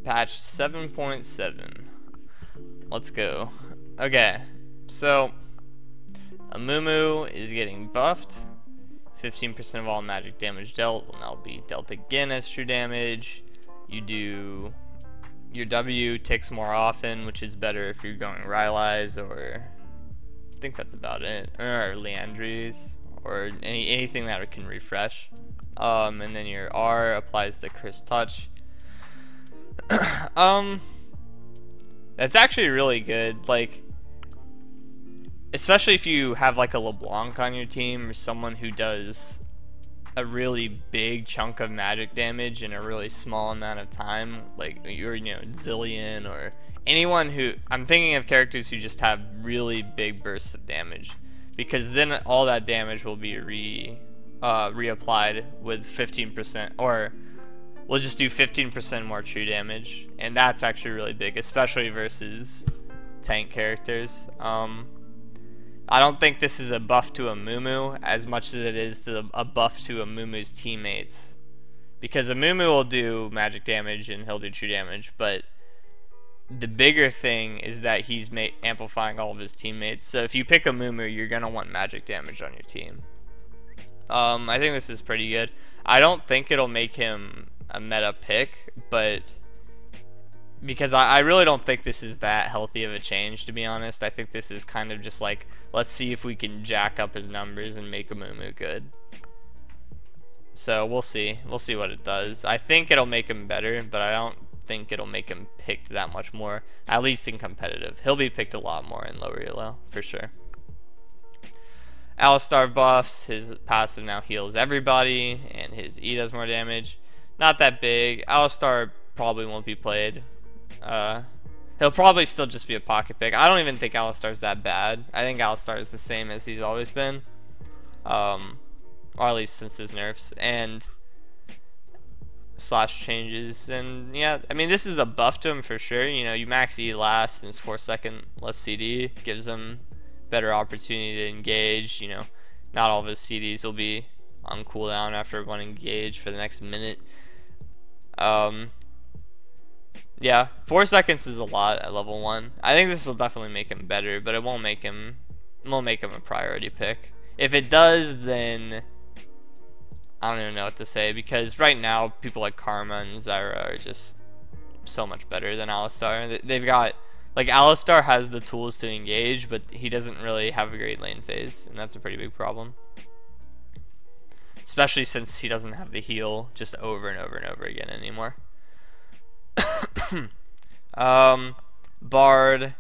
Patch 7.7. Let's go. Okay, so Amumu is getting buffed. 15% of all magic damage dealt will now be dealt again as true damage. You do your W ticks more often, which is better if you're going Rylai's, or I think that's about it, or Leandries, or anything that can refresh. And then your R applies the Curse Touch. That's actually really good, like, especially if you have like a LeBlanc on your team, or someone who does a really big chunk of magic damage in a really small amount of time, like you're, Zillion, or anyone who, I'm thinking of characters who just have really big bursts of damage, because then all that damage will be reapplied with 15%, or we'll just do 15% more true damage, and that's actually really big, especially versus tank characters. I don't think this is a buff to Amumu as much as it is a buff to Amumu's teammates, because Amumu will do magic damage and he'll do true damage, but the bigger thing is that he's amplifying all of his teammates. So if you pick Amumu, you're gonna want magic damage on your team. I think this is pretty good. I don't think it'll make him a meta pick, but because I really don't think this is that healthy of a change, to be honest. I think this is kind of just like, let's see if we can jack up his numbers and make Amumu good. So we'll see what it does. I think it'll make him better, but I don't think it'll make him picked that much more, at least in competitive. He'll be picked a lot more in lower elo for sure. Alistar buffs, his passive now heals everybody, and his E does more damage. Not that big. Alistar probably won't be played. He'll probably still just be a pocket pick. I don't even think Alistar's that bad. I think Alistar is the same as he's always been, or at least since his nerfs and slash changes. And yeah, I mean, this is a buff to him for sure. You max E last, and his 4-second less CD gives him better opportunity to engage. Not all of his CDs will be on cooldown after one engage for the next minute. Yeah, 4 seconds is a lot at level 1. I think this will definitely make him better, but it won't make him a priority pick. If it does, then I don't even know what to say, because right now people like Karma and Zyra are just so much better than Alistar. They've got, like, Alistar has the tools to engage, but he doesn't really have a great lane phase, and that's a pretty big problem. Especially since he doesn't have the heal just over and over and over again anymore. Bard,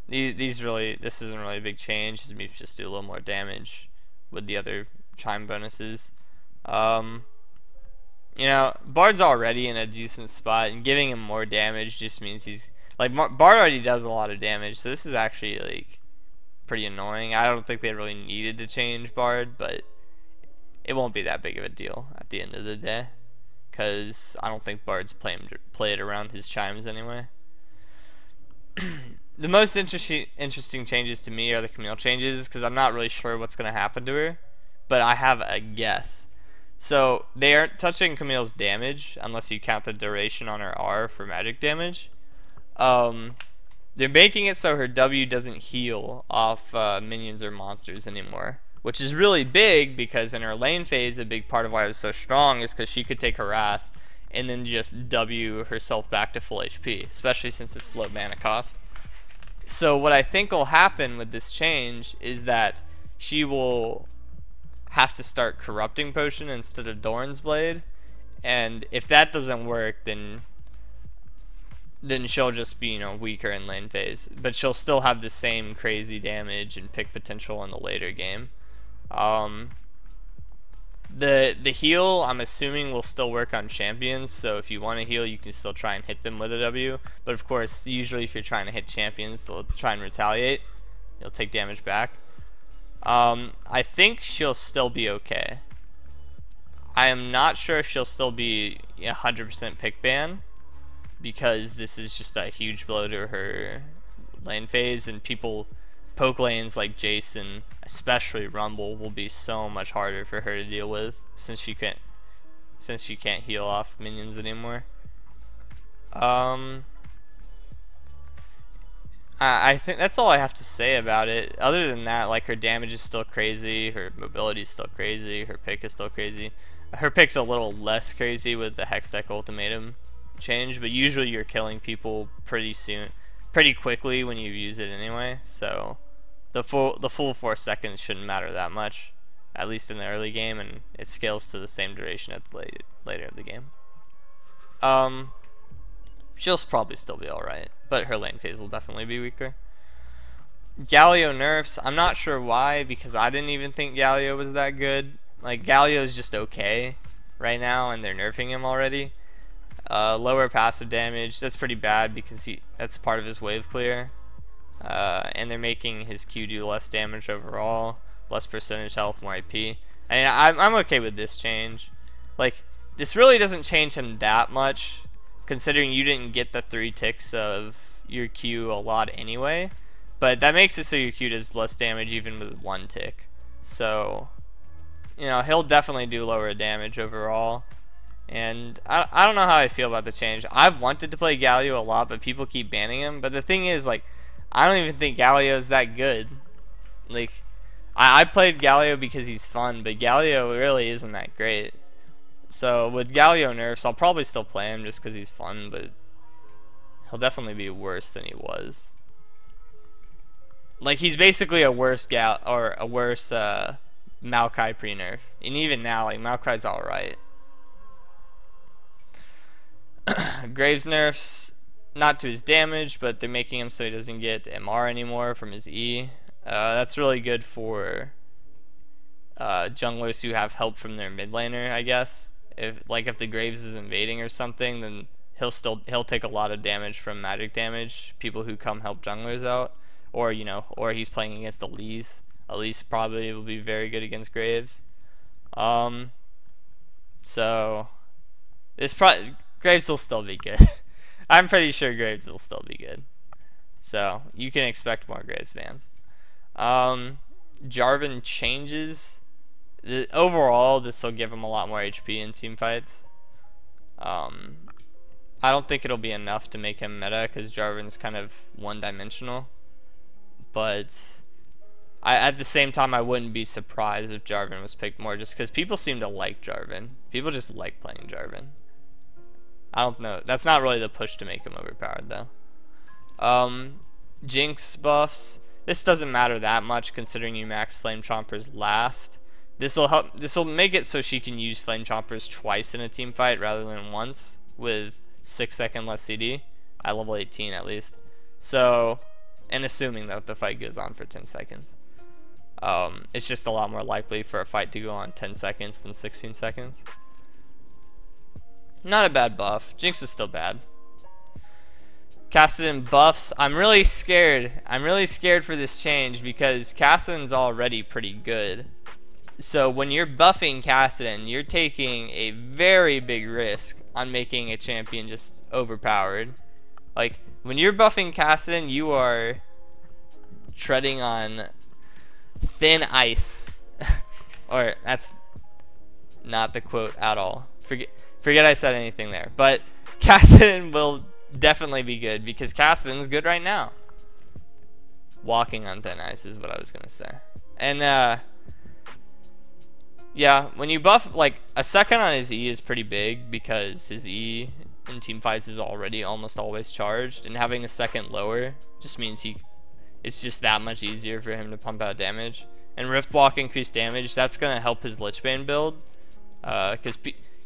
this isn't really a big change. His meeps just do a little more damage with the other chime bonuses. Bard's already in a decent spot, and giving him more damage just means he's like, Bard already does a lot of damage, so this is actually like pretty annoying. I don't think they really needed to change Bard, but it won't be that big of a deal at the end of the day, because I don't think Bard's played around his chimes anyway. The most interesting changes to me are the Camille changes, because I'm not really sure what's going to happen to her, but I have a guess. So they aren't touching Camille's damage unless you count the duration on her R for magic damage. They're making it so her W doesn't heal off minions or monsters anymore, which is really big, because in her lane phase, a big part of why it was so strong is because she could take harass and then just W herself back to full HP, especially since it's low mana cost. So what I think will happen with this change is that she will have to start Corrupting Potion instead of Doran's Blade, and if that doesn't work, then she'll just be, weaker in lane phase, but she'll still have the same crazy damage and pick potential in the later game. The heal, I'm assuming, will still work on champions, so if you want to heal, you can still try and hit them with a W, but of course, usually if you're trying to hit champions, they'll try and retaliate. You'll take damage back. I think she'll still be okay. I am not sure if she'll still be 100% pick ban, because this is just a huge blow to her lane phase, and poke lanes like Jason, especially Rumble, will be so much harder for her to deal with, since she can't heal off minions anymore. Um, I think that's all I have to say about it. Other than that, like, her damage is still crazy, her mobility is still crazy, her pick is still crazy. Her pick's a little less crazy with the Hextech Ultimatum change, but usually you're killing people pretty quickly when you use it anyway. So the full 4 seconds shouldn't matter that much, at least in the early game, and it scales to the same duration at the later of the game. She'll probably still be alright, but her lane phase will definitely be weaker. Galio nerfs, I'm not sure why, because I didn't even think Galio was that good. Like, Galio's just okay right now, and they're nerfing him already. Lower passive damage, that's pretty bad because that's part of his wave clear. And they're making his Q do less damage overall, less percentage health, more AP. I mean, I'm okay with this change. Like, this really doesn't change him that much, considering you didn't get the 3 ticks of your Q a lot anyway. But that makes it so your Q does less damage even with 1 tick. So, you know, he'll definitely do lower damage overall. And I don't know how I feel about the change. I've wanted to play Galio a lot, but people keep banning him. But the thing is, like, I don't even think Galio is that good. Like, I played Galio because he's fun, but Galio really isn't that great. So with Galio nerfs, I'll probably still play him just because he's fun, but he'll definitely be worse than he was. Like, he's basically a worse Maokai pre-nerf. And even now, like, Maokai's alright. Graves nerfs, not to his damage, but they're making him so he doesn't get MR anymore from his E. That's really good for junglers who have help from their mid laner, I guess. If the Graves is invading or something, then he'll take a lot of damage from magic damage, people who come help junglers out, or or he's playing against Elise. Elise probably will be very good against Graves. So this Graves will still be good. I'm pretty sure Graves will still be good. So you can expect more Graves bans. Jarvan changes. Overall, this will give him a lot more HP in team fights. I don't think it'll be enough to make him meta because Jarvan's kind of one-dimensional. But at the same time, I wouldn't be surprised if Jarvan was picked more, just because people seem to like Jarvan. People just like playing Jarvan. I don't know. That's not really the push to make him overpowered, though. Jinx buffs. This doesn't matter that much considering you max Flame Chompers last. This will make it so she can use Flame Chompers twice in a team fight rather than once with 6-second less CD at level 18 at least. So, and assuming that the fight goes on for 10 seconds. It's just a lot more likely for a fight to go on 10 seconds than 16 seconds. Not a bad buff. Jinx is still bad. Kassadin buffs. I'm really scared. I'm really scared for this change because Kassadin's already pretty good. So when you're buffing Kassadin, you're taking a very big risk on making a champion just overpowered. Like, when you're buffing Kassadin, you are treading on thin ice. Or, that's not the quote at all. Forget I said anything there. But Kassadin will definitely be good because Kassadin's good right now. Walking on thin ice is what I was gonna say. And yeah, when you buff, like, a second on his E is pretty big because his E in team fights is already almost always charged, and having a second lower just means it's just that much easier for him to pump out damage. And Rift Walk increased damage, that's gonna help his Lichbane build, because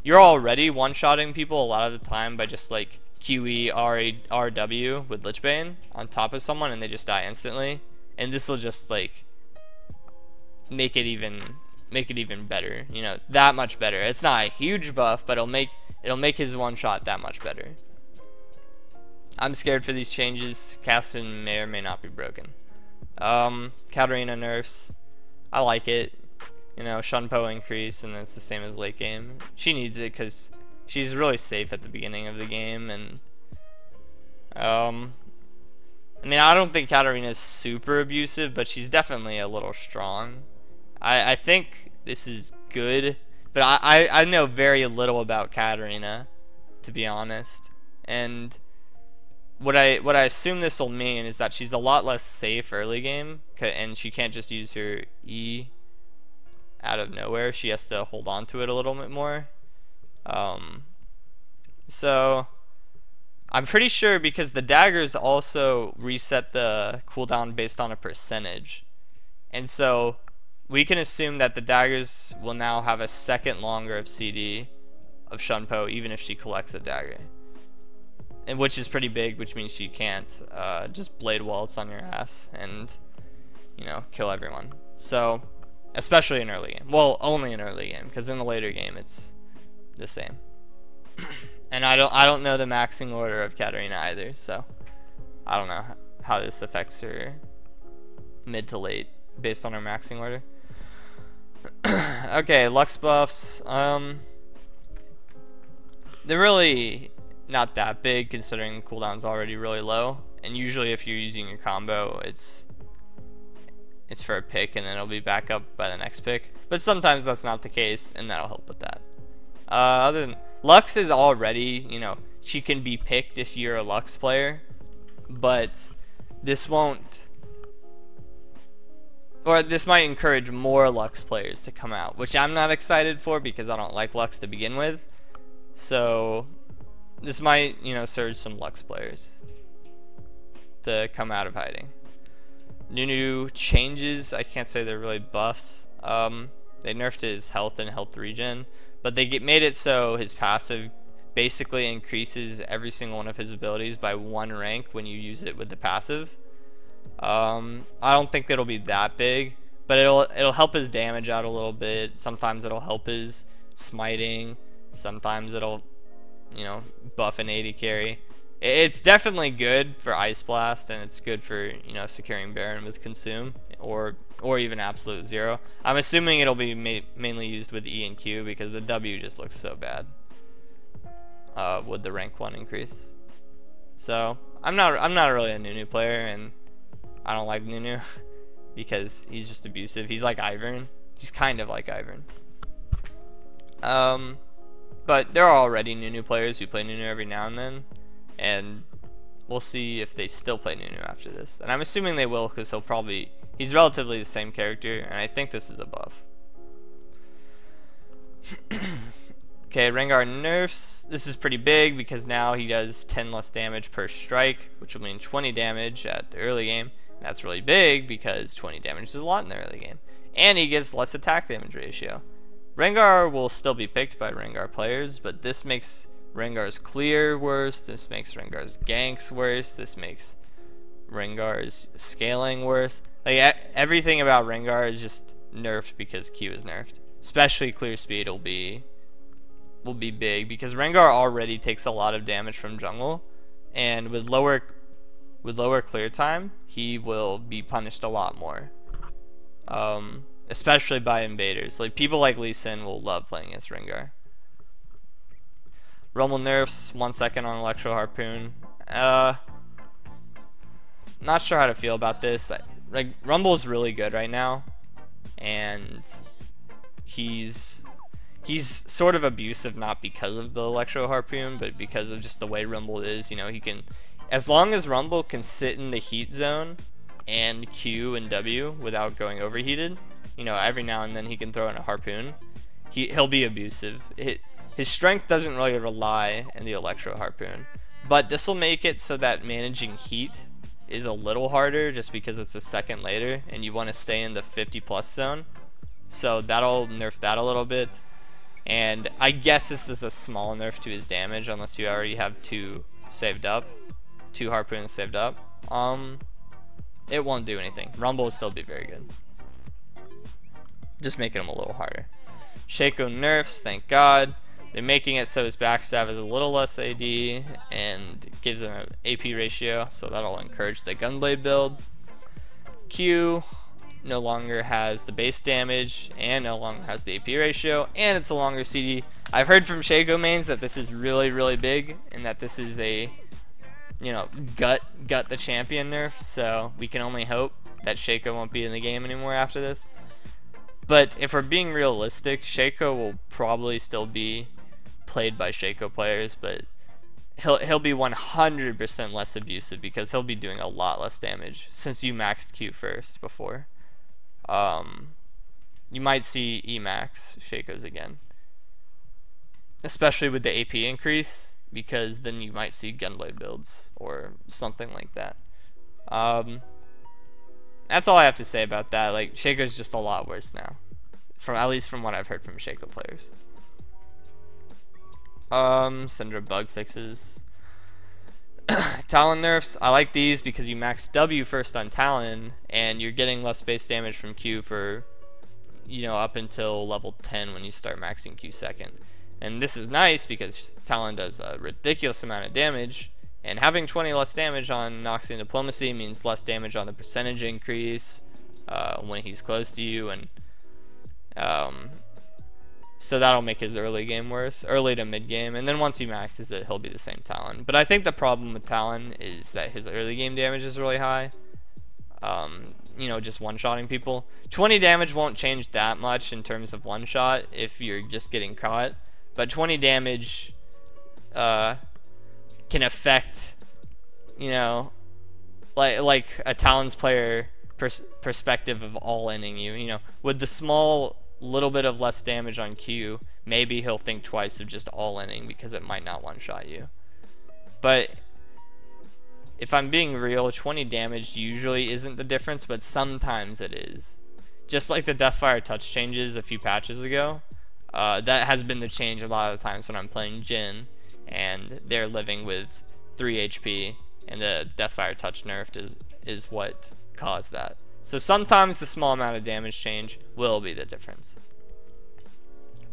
you're already one-shotting people a lot of the time by just like QE RW with Lichbane on top of someone and they just die instantly, and this will just like make it even better, you know, that much better. It's not a huge buff, but it'll make his one shot that much better. I'm scared for these changes. Kassadin may or may not be broken. Katarina nerfs. I like it. You know, Shunpo increase, and it's the same as late game. She needs it because she's really safe at the beginning of the game, and I mean, I don't think Katarina's super abusive, but she's definitely a little strong. I think this is good, but I know very little about Katarina, to be honest. And what I assume this will mean is that she's a lot less safe early game, and she can't just use her E out of nowhere. She has to hold on to it a little bit more. So I'm pretty sure, because the daggers also reset the cooldown based on a percentage, and so we can assume that the daggers will now have a second longer of CD of Shunpo even if she collects a dagger, and which is pretty big, which means she can't just blade waltz on your ass and, you know, kill everyone. So especially in early game, well, only in early game, because in the later game it's the same. And I don't know the maxing order of Katarina either, so I don't know how this affects her mid to late based on her maxing order. Okay, Lux buffs. They're really not that big considering the cooldown's already really low, and usually if you're using your combo, it's for a pick and then it'll be back up by the next pick. But sometimes that's not the case, and that'll help with that. Other than Lux is already, you know, she can be picked if you're a Lux player, but this won't, or this might encourage more Lux players to come out, which I'm not excited for because I don't like Lux to begin with. So this might, you know, surge some Lux players to come out of hiding. Nunu changes, I can't say they're really buffs. They nerfed his health and health regen, but they made it so his passive basically increases every single one of his abilities by 1 rank when you use it with the passive. I don't think that'll be that big, but it'll help his damage out a little bit. Sometimes it'll help his smiting. Sometimes it'll, you know, buff an 80 carry. It's definitely good for Ice Blast, and it's good for, you know, securing Baron with Consume or even Absolute Zero. I'm assuming it'll be mainly used with E and Q because the W just looks so bad with the rank 1 increase. So I'm not really a Nunu player, and I don't like Nunu because he's just abusive. He's like Ivern. He's kind of like Ivern. But there are already Nunu players who play Nunu every now and then, and we'll see if they still play Nunu after this. And I'm assuming they will, because he's relatively the same character, and I think this is a buff. Okay, Rengar nerfs. This is pretty big because now he does 10 less damage per strike, which will mean 20 damage at the early game. That's really big because 20 damage is a lot in the early game. And he gets less attack damage ratio. Rengar will still be picked by Rengar players, but this makes Rengar's clear worse, this makes Rengar's ganks worse, this makes Rengar's scaling worse. Like, everything about Rengar is just nerfed because Q is nerfed. Especially clear speed will be big because Rengar already takes a lot of damage from jungle, and with lower clear time, he will be punished a lot more. Especially by invaders. Like, people like Lee Sin will love playing against Rengar. Rumble nerfs 1 second on Electro Harpoon. Not sure how to feel about this. Like, Rumble's really good right now, and he's sort of abusive, not because of the Electro Harpoon, but because of just the way Rumble is. You know, he can, as long as Rumble can sit in the heat zone and Q and W without going overheated, you know, every now and then he can throw in a harpoon. He'll be abusive. His strength doesn't really rely in the Electro Harpoon, but this will make it so that managing heat is a little harder just because it's a second later and you want to stay in the 50+ zone. So that'll nerf that a little bit. And I guess this is a small nerf to his damage unless you already have 2 harpoons saved up. It won't do anything. Rumble will still be very good. Just making him a little harder. Shaco nerfs, thank God. They're making it so his backstab is a little less AD and gives him an AP ratio, so that'll encourage the Gunblade build. Q no longer has the base damage and no longer has the AP ratio, and it's a longer CD. I've heard from Shaco mains that this is really, really big, and that this is a, you know, gut the champion nerf, so we can only hope that Shaco won't be in the game anymore after this. But if we're being realistic, Shaco will probably still be played by Shaco players, but he'll be 100% less abusive because he'll be doing a lot less damage since you maxed Q first before. You might see Emax Shaco's again, especially with the AP increase, because then you might see Gunblade builds or something like that. That's all I have to say about that. Like, Shaco's just a lot worse now, at least from what I've heard from Shaco players. Syndra bug fixes. Talon nerfs. I like these because you max W first on Talon, and you're getting less base damage from Q for, you know, up until level 10 when you start maxing Q second. And this is nice because Talon does a ridiculous amount of damage, and having 20 less damage on Noxian Diplomacy means less damage on the percentage increase when he's close to you, and so that'll make his early game worse, early to mid game, and then once he maxes it, he'll be the same Talon. But I think the problem with Talon is that his early game damage is really high. You know, just one-shotting people. 20 damage won't change that much in terms of one-shot if you're just getting caught, but 20 damage can affect, you know, like a Talon's player perspective of all-inning you. You know, with the small little bit of less damage on Q, maybe he'll think twice of just all-inning because it might not one-shot you. But if I'm being real, 20 damage usually isn't the difference, but sometimes it is. Just like the Deathfire touch changes a few patches ago, that has been the change a lot of the times when I'm playing Jhin and they're living with 3 HP and the Deathfire touch nerfed is what caused that. So sometimes the small amount of damage change will be the difference.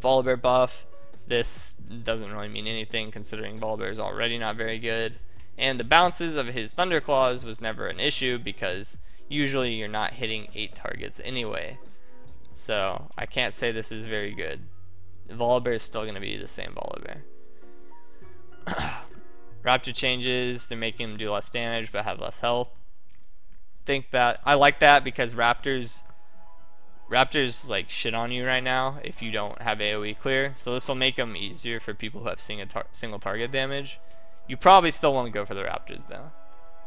Volibear buff. This doesn't really mean anything considering Volibear is already not very good. And the bounces of his Thunderclaws was never an issue because usually you're not hitting 8 targets anyway. So I can't say this is very good. Volibear is still going to be the same Volibear. Raptor changes, they're making him do less damage but have less health. Think that I like that because Raptors like shit on you right now if you don't have AoE clear, so this will make them easier for people who have single target damage. You probably still want to go for the Raptors though.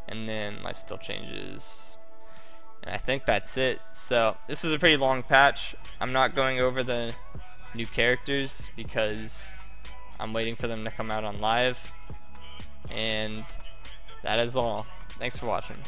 And then lifesteal changes, and I think that's it. So this was a pretty long patch. I'm not going over the new characters because I'm waiting for them to come out on live, and that is all. Thanks for watching.